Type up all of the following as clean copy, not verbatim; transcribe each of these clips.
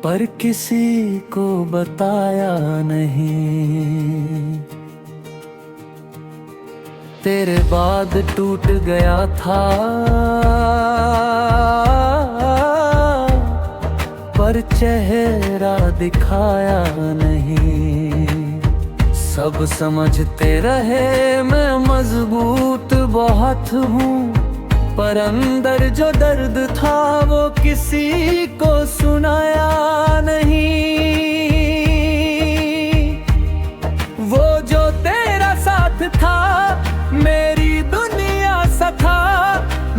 पर किसी को बताया नहीं। तेरे बाद टूट गया था, पर चेहरा दिखाया नहीं। सब समझते रहे मैं मजबूत बहुत हूँ, पर अंदर जो दर्द था वो किसी को सुनाया नहीं। वो जो तेरा साथ था मेरी दुनिया सा था,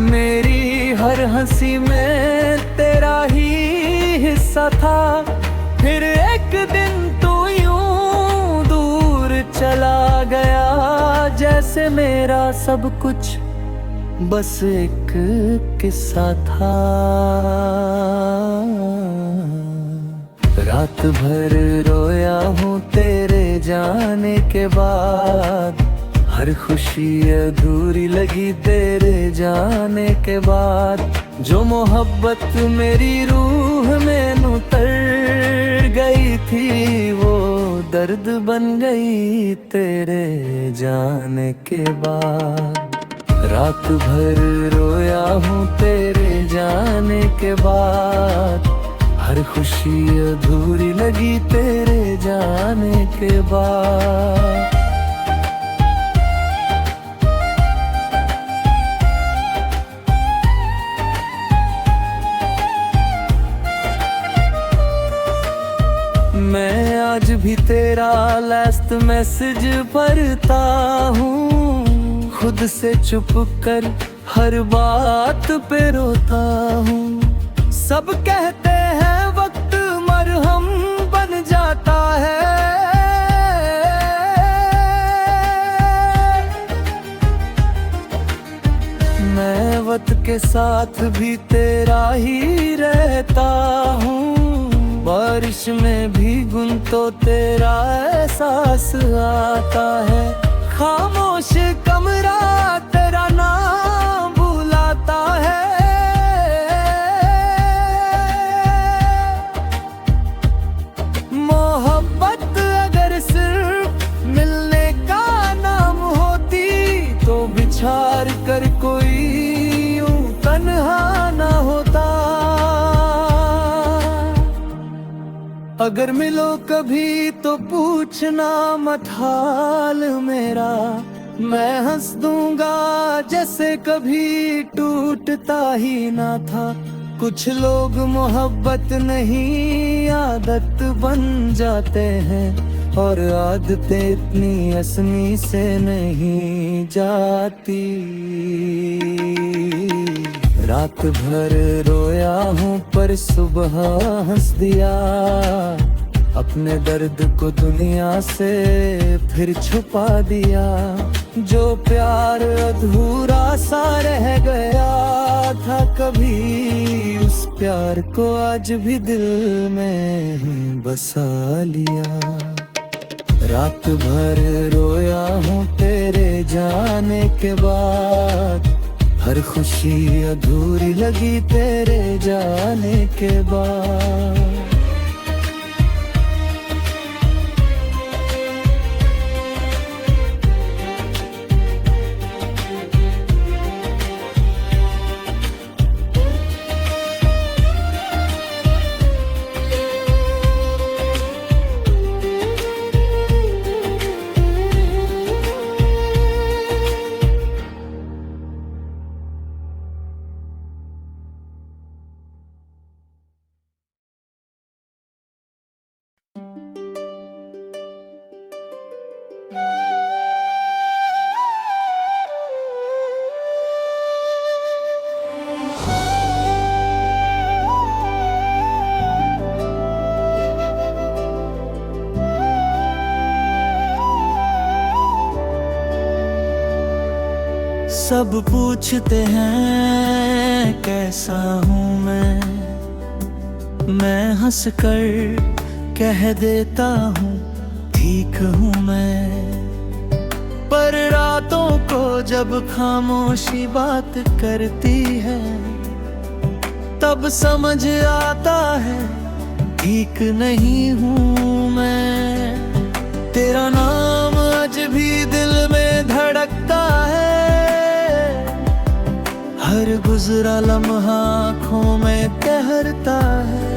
मेरी हर हंसी में तेरा ही हिस्सा था। फिर एक दिन तू यूं दूर चला गया, जैसे मेरा सब कुछ बस एक किस्सा था। रात भर रोया हूँ तेरे जाने के बाद, हर खुशी अधूरी लगी तेरे जाने के बाद। जो मोहब्बत मेरी रूह में उतर गई थी, वो दर्द बन गई तेरे जाने के बाद। रात भर रोया हूँ तेरे जाने के बाद, हर खुशी अधूरी लगी तेरे जाने के बाद। मैं आज भी तेरा लास्ट मैसेज पढ़ता हूँ, खुद से छुप कर हर बात पे रोता हूँ। सब कहते हैं वक्त मरहम बन जाता है, मैं वक्त के साथ भी तेरा ही रहता हूँ। बारिश में भीगूं तो तेरा एहसास आता है, खामोश कमरा तेरा नाम बुलाता है। मोहब्बत अगर सिर्फ मिलने का नाम होती, तो बिछार कर कोई यूं तन्हा ना होता। अगर मिलो कभी तो पूछना मत हाल मेरा, मैं हंस दूंगा जैसे कभी टूटता ही ना था। कुछ लोग मोहब्बत नहीं आदत बन जाते हैं, और आदतें इतनी आसानी से नहीं जाती। रात भर रोया हूँ पर सुबह हंस दिया, अपने दर्द को दुनिया से फिर छुपा दिया। जो प्यार अधूरा सा रह गया था कभी, उस प्यार को आज भी दिल में ही बसा लिया। रात भर रोया हूँ तेरे जाने के बाद, हर खुशी अधूरी लगी तेरे जाने के बाद। सब पूछते हैं कैसा हूँ मैं हंस कर कह देता हूँ ठीक हूँ मैं। पर रातों को जब खामोशी बात करती है, तब समझ आता है ठीक नहीं हूँ मैं। तेरा नाम आज भी दिल में धड़कता है, हर गुजरा लम्हा आँखों में तैरता है।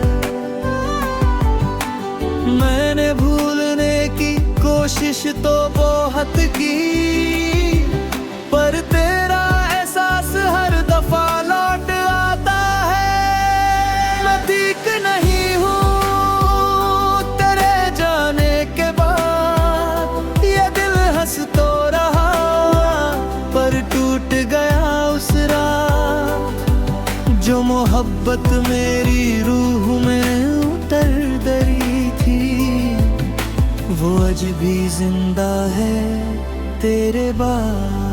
मैंने भूलने की कोशिश तो बहुत की, पर तेरा एहसास हर दफा लौट आता है। मैं ठीक नहीं हूँ तेरे जाने के बाद, ये दिल हंस तो रहा पर टूट गया उस रात। जो मोहब्बत मेरी रूह में उतर गई थी, वो आज भी जिंदा है तेरे बाद।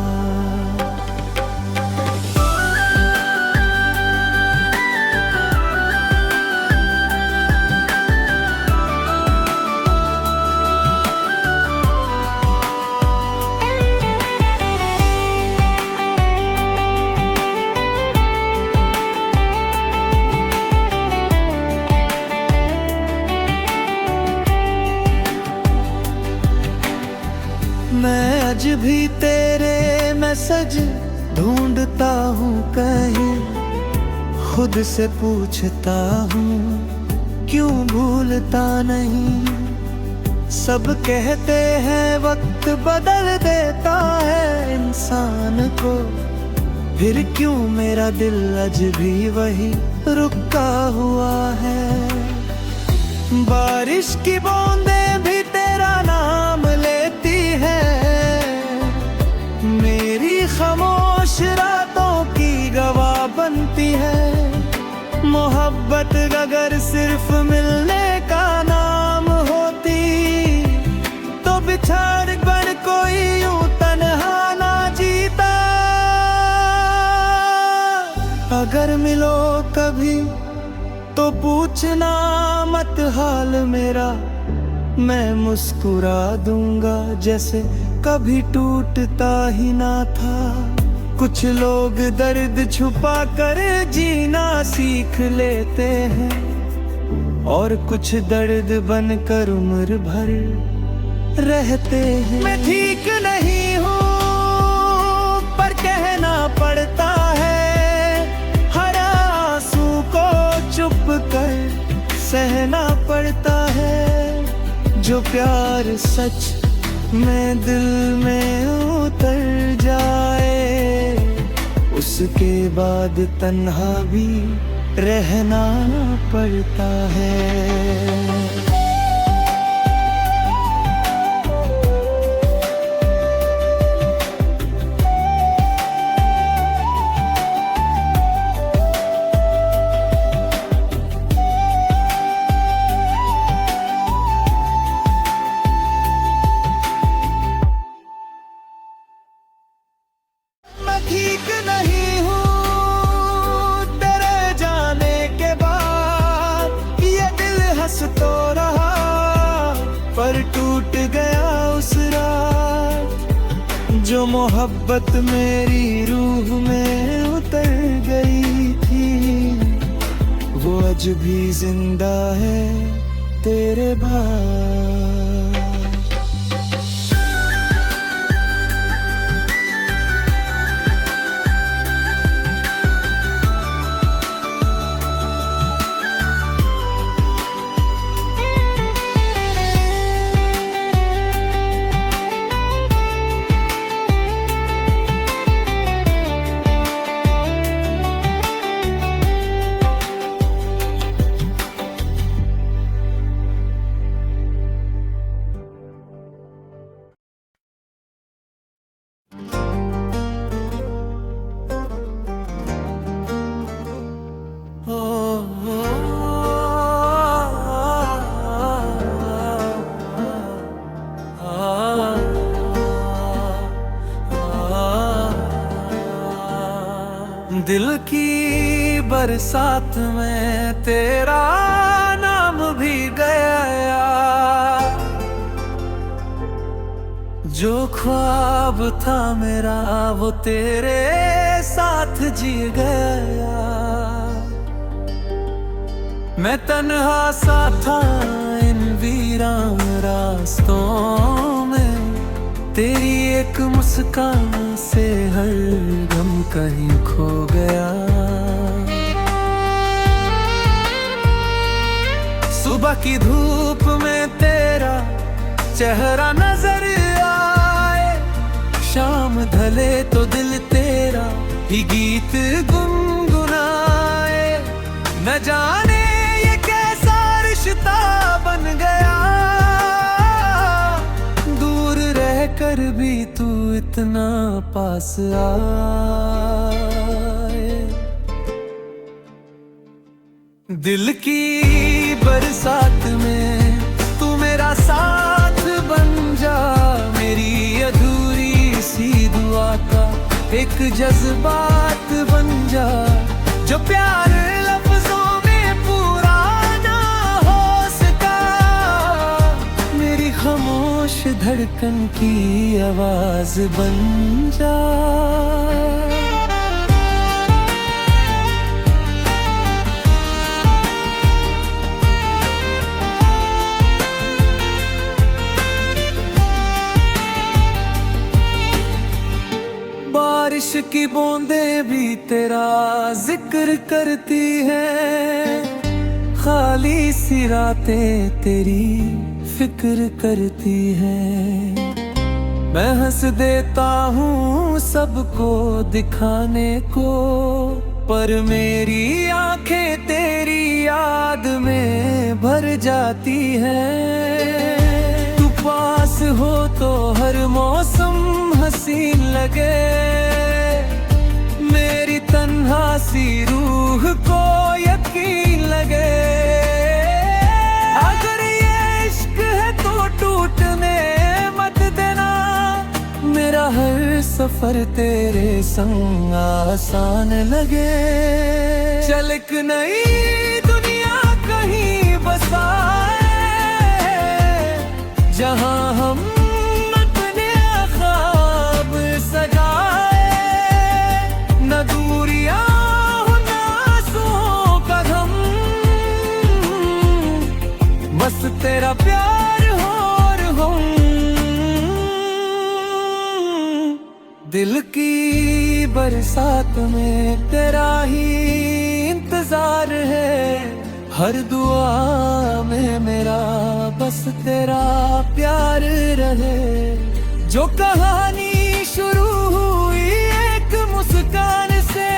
मैं आज भी तेरे मैसेज ढूंढता हूँ कहीं, खुद से पूछता हूँ क्यों भूलता नहीं। सब कहते हैं वक्त बदल देता है इंसान को, फिर क्यों मेरा दिल आज भी वही रुका हुआ है। बारिश की बूंदें भी तेरा नाम लेती है, मेरी खामोश रातों की गवाह बनती है। मोहब्बत अगर सिर्फ मिलने का नाम होती, तो बिछड़ कर कोई यूं तन्हा ना जीता। अगर मिलो कभी तो पूछना मत हाल मेरा, मैं मुस्कुरा दूंगा जैसे कभी टूटता ही ना था। कुछ लोग दर्द छुपा कर जीना सीख लेते हैं, और कुछ दर्द बनकर उम्र भर रहते हैं। मैं ठीक नहीं हूँ पर कहना पड़ता है, हर आंसू को चुप कर सहना पड़ता है। जो प्यार सच में दिल में उतर जाए, उसके बाद तन्हा भी रहना पड़ता है। ठीक नहीं हूँ तेरे जाने के बाद, ये दिल हंस तो रहा पर टूट गया उस रात। जो मोहब्बत मेरी रूह में उतर गई थी, वो आज भी जिंदा है तेरे बाद। दिल की बरसात में तेरा नाम भी गया, जो ख्वाब था मेरा वो तेरे साथ जी गया। मैं तन्हा सा था इन वीरान रास्तों में, तेरी एक मुस्कान से हर गम कहीं खो गया। सुबह की धूप में तेरा चेहरा नजर आए, शाम ढले तो दिल तेरा ही गीत गुनगुनाए। न जाने ये कैसा रिश्ता बन गया, दूर रह कर भी तू इतना पास आए। दिल की बरसात में तू मेरा साथ बन जा, मेरी अधूरी सी दुआ का एक जज्बात बन जा। जो प्यार लफ्जों में पूरा ना हो सका, मेरी खामोश धड़कन की आवाज बन जा। बारिश की बूंदें भी तेरा जिक्र करती हैं, खाली सी रातें तेरी फिक्र करती हैं। मैं हंस देता हूँ सबको दिखाने को, पर मेरी आंखें तेरी याद में भर जाती हैं। तू पास हो तो हर मौसम हसीन लगे, मेरी तन्हा सी रूह को यकीन लगे। अगर ये इश्क है तो टूटने मत देना, मेरा हर सफर तेरे संग आसान लगे। चल एक नई दुनिया कहीं बसाए, जहां हम बस तेरा प्यार हो और हम। दिल की बरसात में तेरा ही इंतजार है, हर दुआ में मेरा बस तेरा प्यार रहे। जो कहानी शुरू हुई एक मुस्कान से,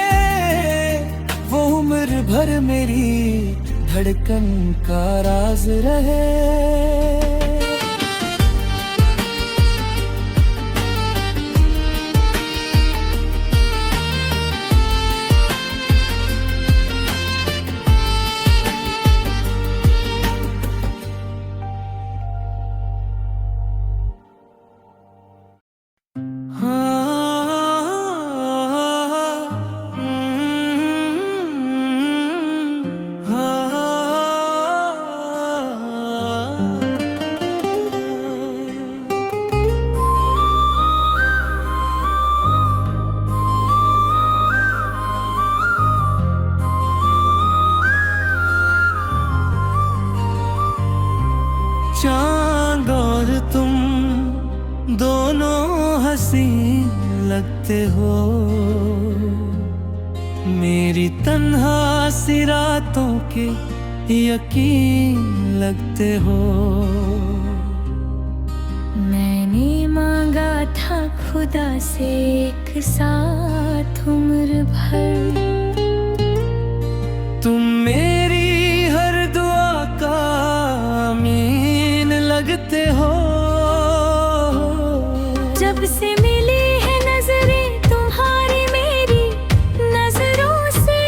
वो उम्र भर मेरी धड़कन का राज रहे। चांद और तुम दोनों हसीन लगते हो, मेरी तन्हा सी रातों के यकीन लगते हो। मैंने मांगा था खुदा से एक साथ उम्र भर, तुम मेरी हर दुआ का आमीन लगते हो। जब से मिली है नजरें तुम्हारी मेरी नजरों से,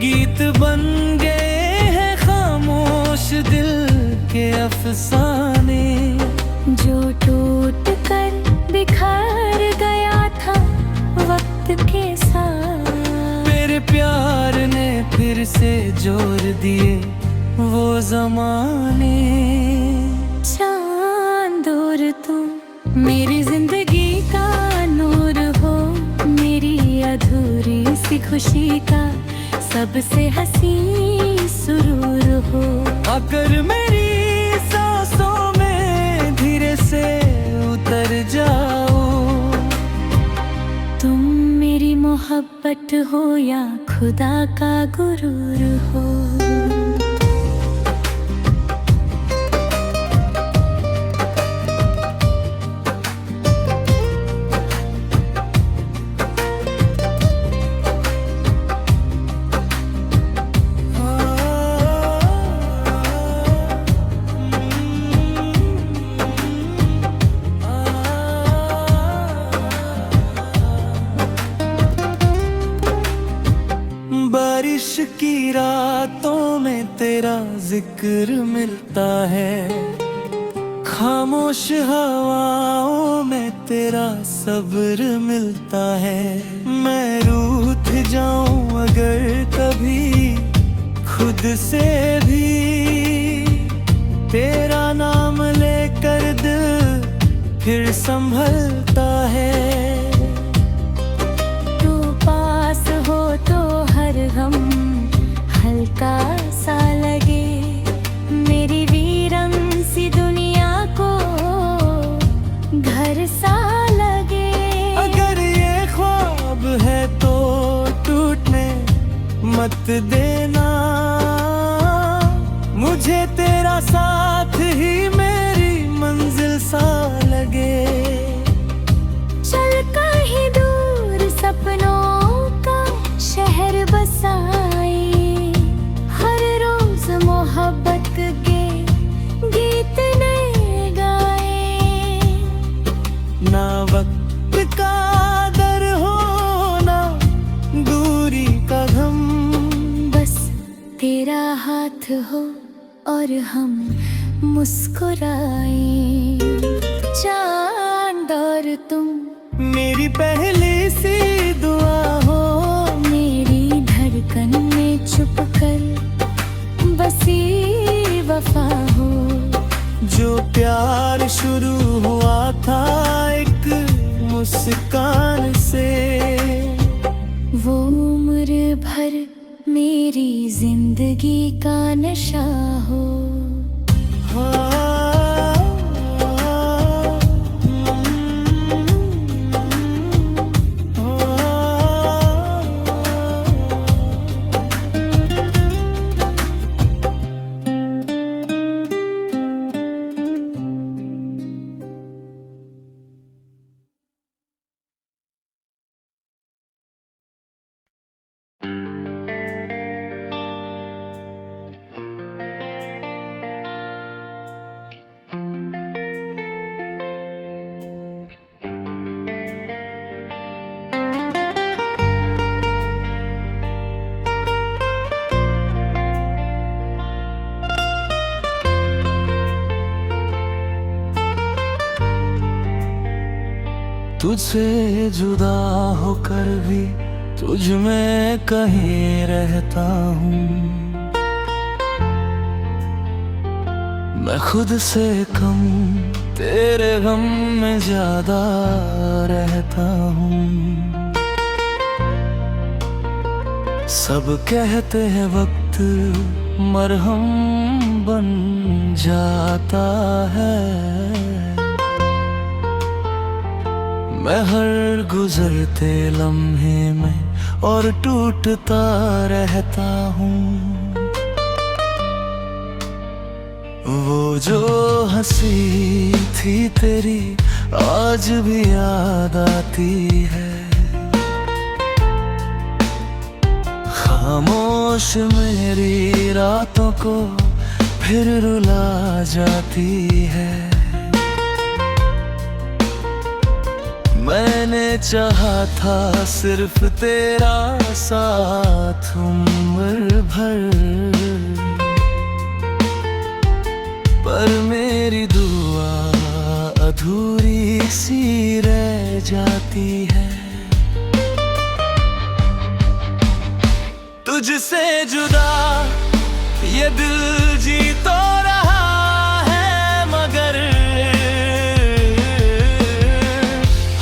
गीत बन गए हैं खामोश दिल के अफसाने। जो टूट कर बिखर गया था वक्त के साथ, मेरे प्यार ने फिर से जोड़ दिए वो जमाने। चांद और तुम मेरी जिंदगी का नूर हो, मेरी अधूरी सी खुशी का सबसे हसीन सुर हो। अगर मेरी सांसों में धीरे से उतर जाओ। तुम मेरी मोहब्बत हो या खुदा का गुरूर हो। बारिश की रातों में तेरा जिक्र मिलता है। खामोश हवाओं में तेरा सब्र मिलता है। मैं रूठ जाऊं अगर कभी खुद से भी, तेरा नाम लेकर दिल फिर संभलता है। गम हल्का सा लगे, मेरी वीरन सी दुनिया को घर सा लगे। अगर ये ख्वाब है तो टूटने मत देना। मुझे तेरा साथ ही मेरी मंजिल सा लगे। चल कहीं दूर सपनों शहर बसाए, हर रोज मोहब्बत के गीत नए गाए। ना वक्त का दर हो ना दूरी का गम, बस तेरा हाथ हो और हम मुस्कुराए। चांद और तुम मेरी पहली सी दुआ हो। धड़कन में छुप कर बसी वफा हो। जो प्यार शुरू हुआ था एक मुस्कान से, वो उम्र भर मेरी जिंदगी का नशा हो। तुझसे जुदा होकर भी तुझ में कहीं रहता हूँ। मैं खुद से कम तेरे गम में ज्यादा रहता हूँ। सब कहते हैं वक्त मरहम बन जाता है। मैं हर गुजरते लम्हे में और टूटता रहता हूँ। वो जो हंसी थी तेरी आज भी याद आती है। खामोश मेरी रातों को फिर रुला जाती है। मैंने चाहा था सिर्फ तेरा साथ उम्र भर, पर मेरी दुआ अधूरी सी रह जाती है। तुझसे जुदा ये दिल जी तो रहा है, मगर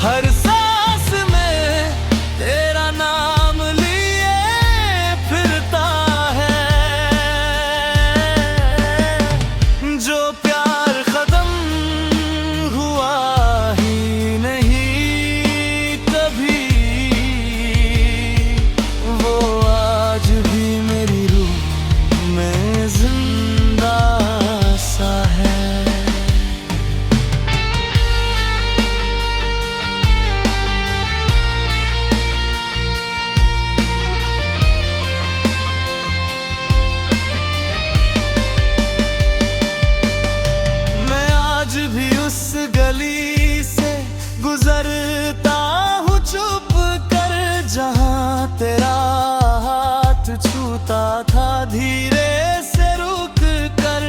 हर सांस में तेरा नाम लिए फिरता है। धीरे से रुक कर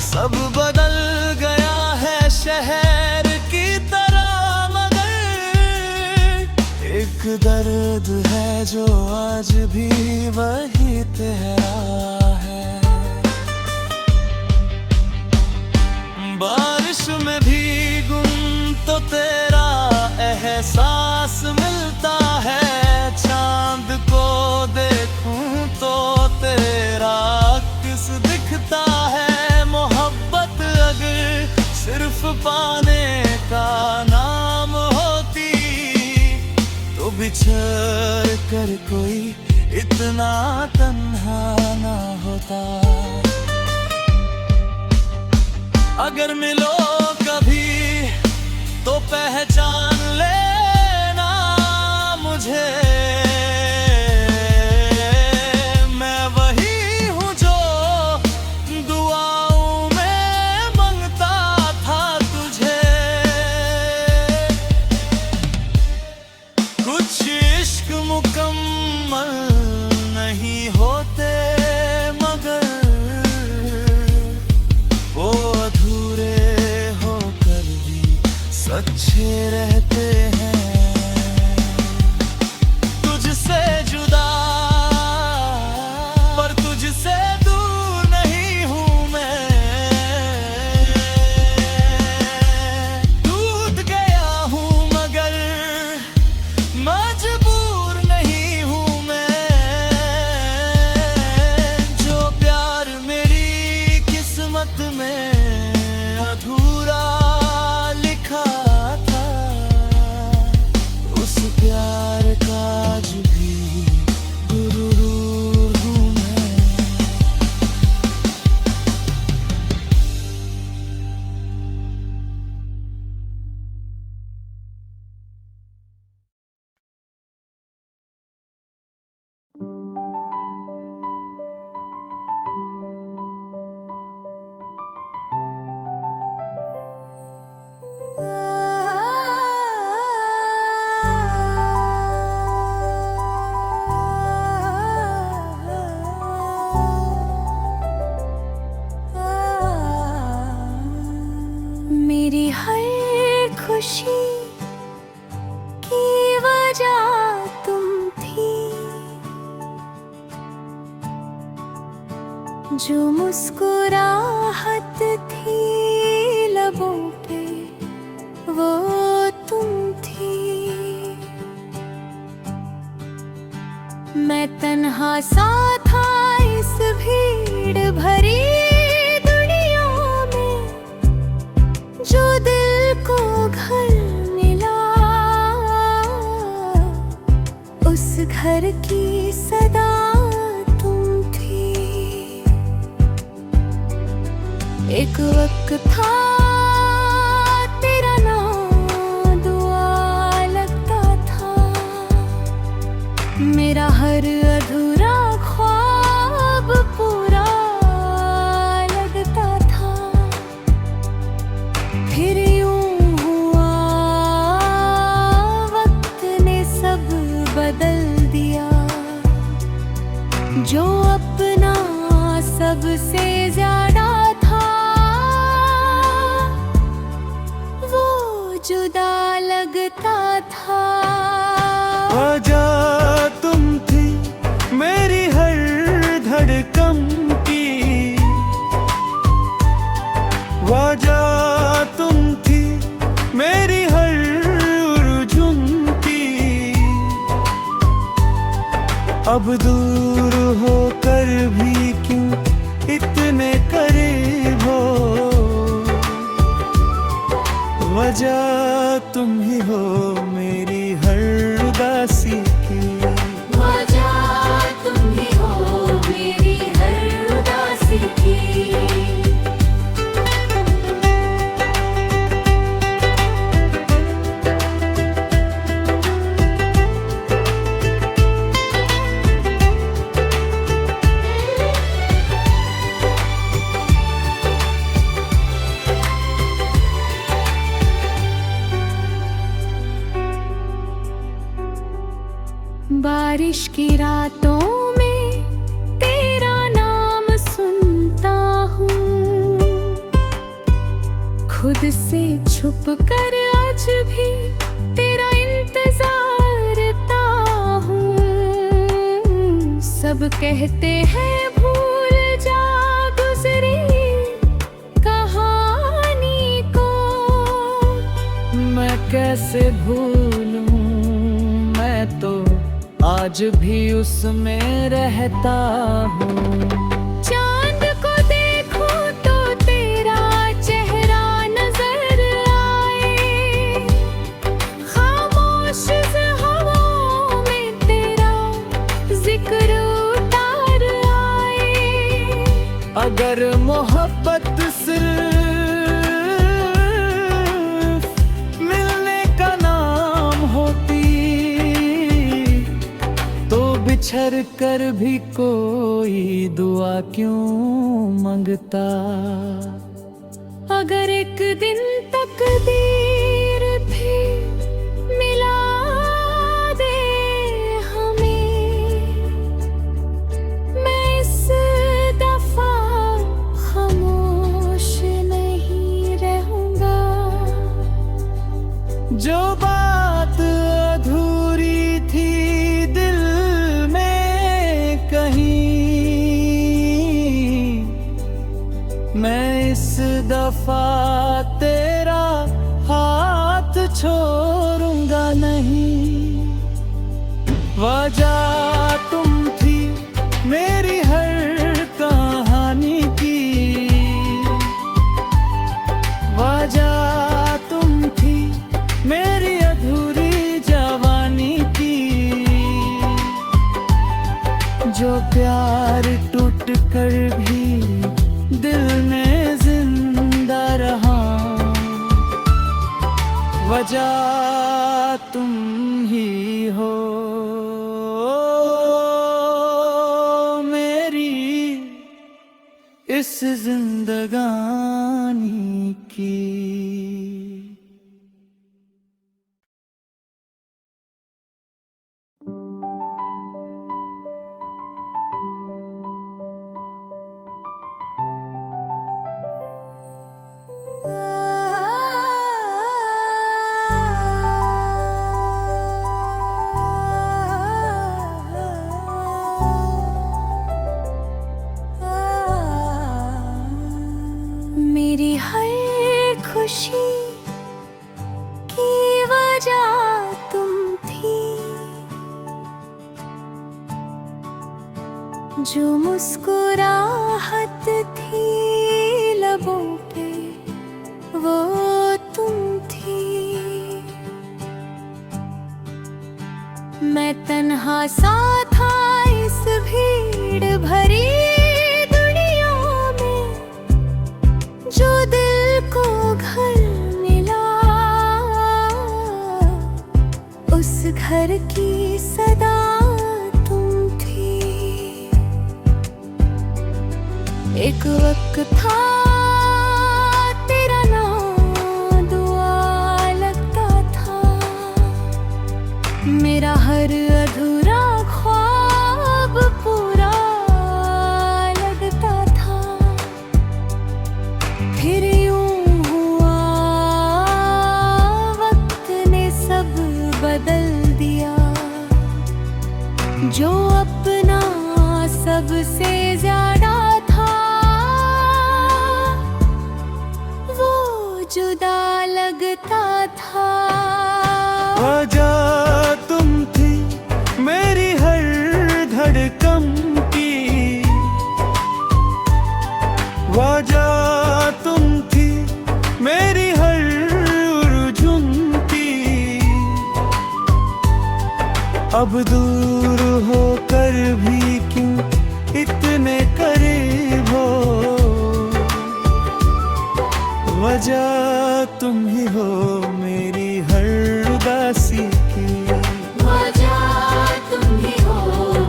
सब बदल गया है शहर की तरह, मगर एक दर्द है जो आज भी वही तेरा है। बारिश में भीगूं तो तेरा एहसास मिलता है, चांद को देखूं तो तेरा किस दिखता है। मोहब्बत अगर सिर्फ पाने का नाम होती तो बिछड़ कर कोई इतना तन्हा ना होता। अगर मिलो कभी तो पहचान लेना मुझे, मैं वही हूँ जो दुआओं में मांगता था तुझे। कुछ इश्क मुकम्मल नहीं होते, मगर वो अधूरे होकर भी सच्चे रहते हैं। तुझसे जुदा पर तुझसे दूर नहीं हूँ मैं, टूट गया हूँ मगर मजबूर नहीं हूँ मैं। जो प्यार मेरी किस्मत में अधूरा लिखा था, उस प्यार का आज भी गुरूर हूँ मैं। मेरी हर खुशी की वजह तुम थी, जो मुस्कुराहट थी लबों पे वो तुम थी। मैं तन्हा सा था इस भीड़ भरी दुनिया में, जो दिल को घर मिला उस घर की सदा तुम थी। एक वक्त था तेरा नाम दुआ लगता था, मेरा हर अधूरा ख्वाब पूरा लगता था। फिर यूं हुआ वक्त ने सब बदल दिया, जो अपना सबसे ज्यादा था वो जुदा लगता था। वजह तुम थी मेरी हर धड़कन की, वजह तुम थी मेरी हर उलझन की। अब दूर होकर भी क्यों इतने करीब हो, वजह तुम ही हो मेरी हर उदासी की। वजह तुम ही हो मेरी हर उदासी की। की रातों में तेरा नाम सुनता हूँ, खुद से छुप कर आज भी तेरा इंतजारता हूँ। सब कहते हैं भूल जा गुजरी कहानी को, मैं कैसे भूलूं, मैं तो आज भी उसमें रहता हूँ। चांद को देखूं तो तेरा चेहरा नजर आए, खामोश हवाओं में तेरा जिक्र उतार आए। अगर मोहब्बत सिर्फ मिलने का नाम होती, तो बिछड़ कर भी कोई दुआ क्यों मांगता। अगर एक दिन तकदीर भी मिला दे हमें, मैं इस दफा खामोश नहीं रहूंगा। जो बात अधूरी थी दिल में कहीं, मैं इस दफा तेरा हाथ छोड़ूंगा नहीं। वजह तुम थी मेरी हर कहानी की, वजह तुम थी मेरी अधूरी जवानी की। जो प्यार टूट कर भी दिल में जिंदा रहा, वजह तुम ही हो मेरी इस जिंदगानी की। मेरी हर खुशी की वजह तुम थी, जो मुस्कुराहट थी लबों पे वो तुम थी। मैं तन्हा सा था इस भीड़ भरी दुनिया में, जो दिल को घर मिला उस घर की सदा तुम थी। एक वक्त था तेरा नाम दुआ लगता था, मेरा हर अधूरा ख्वाब पूरा लगता था। फिर यूं हुआ वक्त ने सब बदल दिया, जो अपना सबसे ज्यादा था वो जुदा लगता था। वजह तुम थी मेरी हर धड़कन की, वजह तुम थी मेरी हर उलझन की। अब दूर होकर भी क्यों इतने करीब हो, वजह तुम ही हो मेरी हर उदासी की। वजह तुम ही हो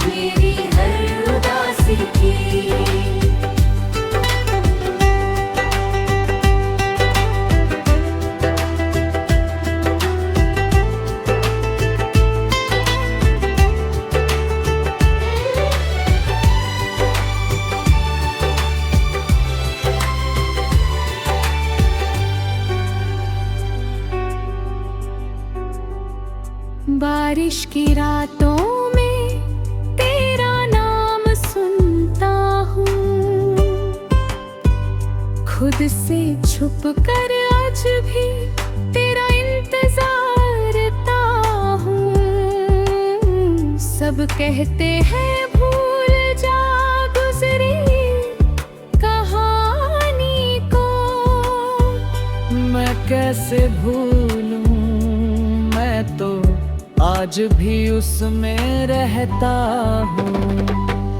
मेरी हर उदासी की। बारिश की रातों में तेरा नाम सुनता हूँ, खुद से छुप कर आज भी तेरा इंतजारता हूँ। सब कहते हैं भूल जा गुजरी कहानी को, मैं कैसे भूलूं, मैं तो आज भी उसमें रहता हूँ।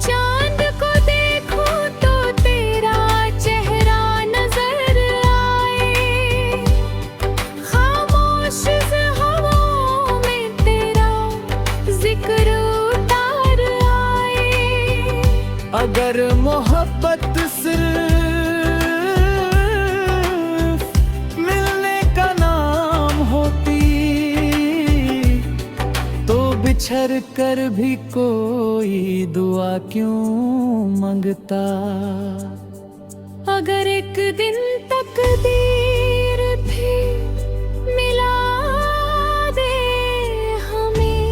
चांद को देखूं तो तेरा चेहरा नजर आए, खामोश हवाओं में तेरा जिक्र उतार आए। अगर मोहब्बत सिर्फ मिलने का नाम होती, तो बिछड़ कर भी कोई दुआ क्यों मांगता। अगर एक दिन तकदीर भी मिला दे हमें,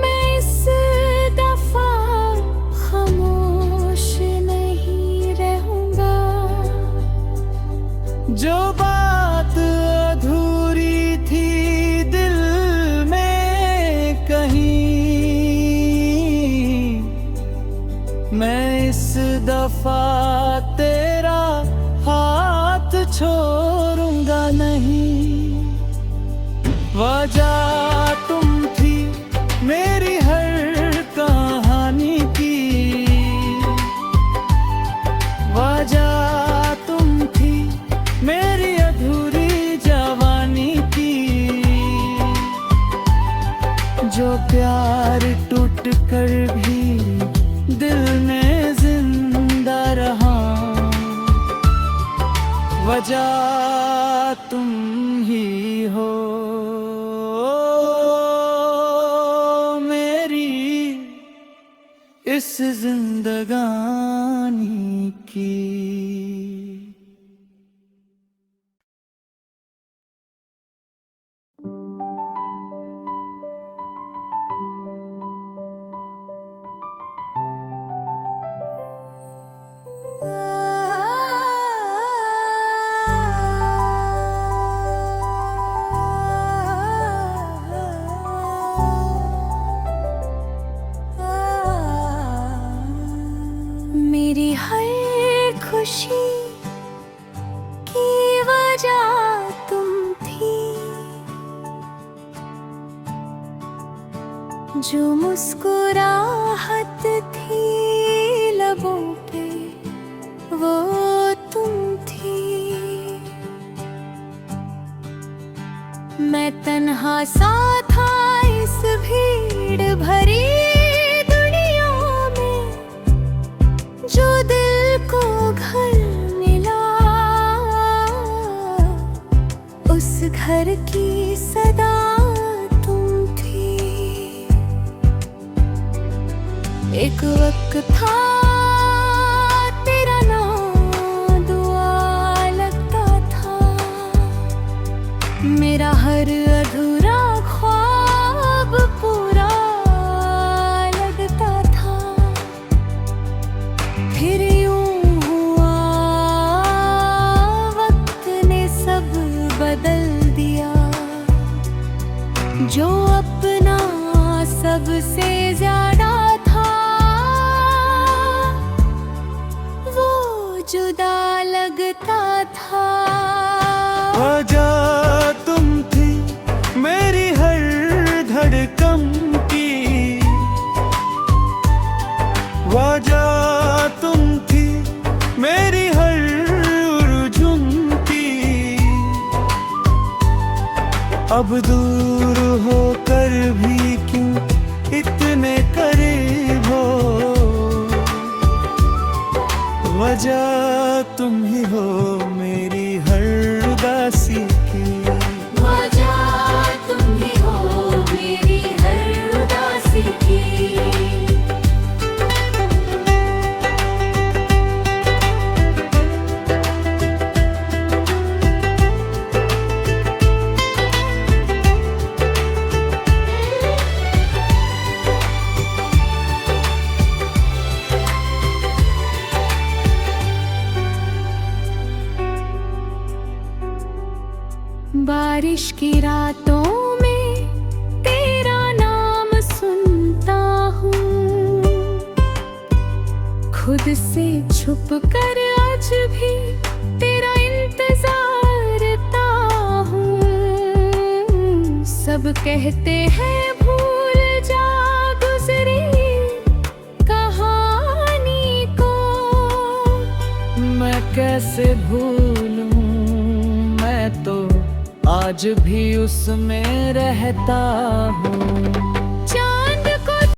मैं इस दफा खामोश नहीं रहूंगा। जो बात अधूरी थी दिल में कहीं, मैं इस दफा तेरा हाथ छोड़ूंगा नहीं। वजह तुम थी मेरी हर कहानी की, वजह तुम थी मेरी अधूरी जवानी की। जो प्यार टूट कर भी दिल में जिंदा रहा, वजह तुम ही हो मेरी इस जिंदगानी की। मेरी हर खुशी की वजह तुम थी, जो मुस्कुराहट थी लबों पे वो तुम थी। मैं तन्हा सा था इस भीड़ भरी दुनिया में, जो दिल को घर मिला उस घर की सदा तुम थी। एक वक्त था तेरा नाम दुआ लगता था, मेरा हर अधूरा ख्वाब पूरा लगता था। फिर यूं हुआ वक्त ने सब बदल दिया, जो अपना सबसे ज्यादा था वो जुदा लगता था। वजह तुम थी मेरी हर धड़कन की, वजह तुम थी मेरी हर उलझन की। अब दूर होकर भी क्यों इतने करीब हो, वजह तुम ही हो मेरी हर उदासी की। वजह तुम ही हो मेरी हर उदासी की। बारिश की रातों में तेरा नाम सुनता हूँ, खुद से छुप कर आज भी तेरा इंतजारता हूँ। सब कहते हैं भूल जा गुजरी कहानी को, मैं कैसे भूलूं, मैं तो आज भी उसमें रहता हूँ।